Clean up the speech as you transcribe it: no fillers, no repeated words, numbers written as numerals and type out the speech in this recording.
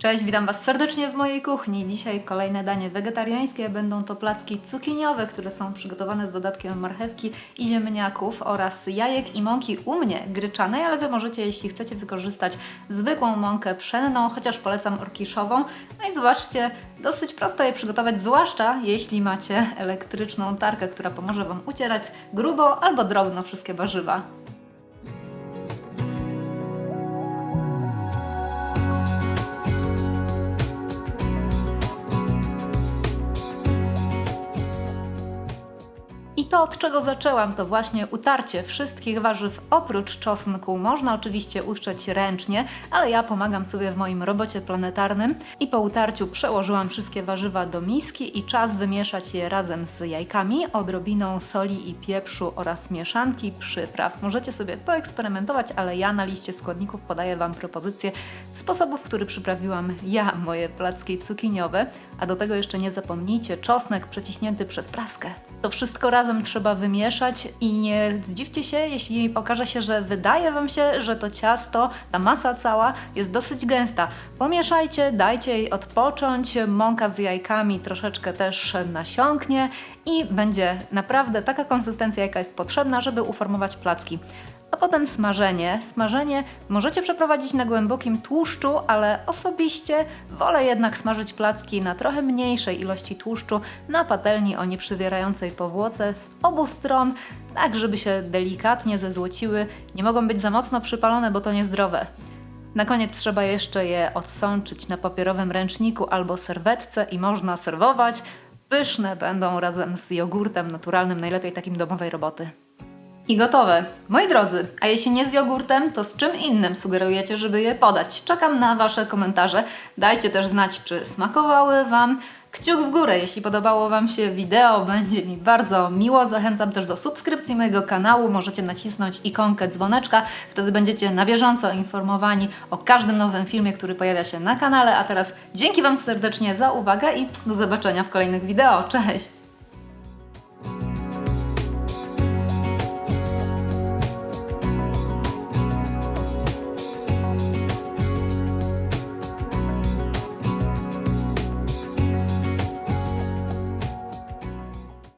Cześć, witam Was serdecznie w mojej kuchni. Dzisiaj kolejne danie wegetariańskie. Będą to placki cukiniowe, które są przygotowane z dodatkiem marchewki i ziemniaków oraz jajek i mąki u mnie gryczanej, ale Wy możecie, jeśli chcecie, wykorzystać zwykłą mąkę pszenną, chociaż polecam orkiszową. No i zobaczcie, dosyć prosto je przygotować, zwłaszcza jeśli macie elektryczną tarkę, która pomoże Wam ucierać grubo albo drobno wszystkie warzywa. I to, od czego zaczęłam, to właśnie utarcie wszystkich warzyw oprócz czosnku. Można oczywiście uszczeć ręcznie, ale ja pomagam sobie w moim robocie planetarnym i po utarciu przełożyłam wszystkie warzywa do miski i czas wymieszać je razem z jajkami, odrobiną soli i pieprzu oraz mieszanki przypraw. Możecie sobie poeksperymentować, ale ja na liście składników podaję Wam propozycję sposobów, w który przyprawiłam ja moje placki cukiniowe. A do tego jeszcze nie zapomnijcie, czosnek przeciśnięty przez praskę. To wszystko razem trzeba wymieszać i nie zdziwcie się, jeśli okaże się, że wydaje Wam się, że to ciasto, ta masa cała jest dosyć gęsta. Pomieszajcie, dajcie jej odpocząć, mąka z jajkami troszeczkę też nasiąknie i będzie naprawdę taka konsystencja, jaka jest potrzebna, żeby uformować placki. A potem smażenie. Smażenie możecie przeprowadzić na głębokim tłuszczu, ale osobiście wolę jednak smażyć placki na trochę mniejszej ilości tłuszczu na patelni o nieprzywierającej powłoce z obu stron, tak żeby się delikatnie zezłociły. Nie mogą być za mocno przypalone, bo to niezdrowe. Na koniec trzeba jeszcze je odsączyć na papierowym ręczniku albo serwetce i można serwować. Pyszne będą razem z jogurtem naturalnym, najlepiej takim domowej roboty. I gotowe. Moi drodzy, a jeśli nie z jogurtem, to z czym innym sugerujecie, żeby je podać? Czekam na Wasze komentarze. Dajcie też znać, czy smakowały Wam. Kciuk w górę, jeśli podobało Wam się wideo, będzie mi bardzo miło. Zachęcam też do subskrypcji mojego kanału. Możecie nacisnąć ikonkę dzwoneczka, wtedy będziecie na bieżąco informowani o każdym nowym filmie, który pojawia się na kanale. A teraz dzięki Wam serdecznie za uwagę i do zobaczenia w kolejnych wideo. Cześć!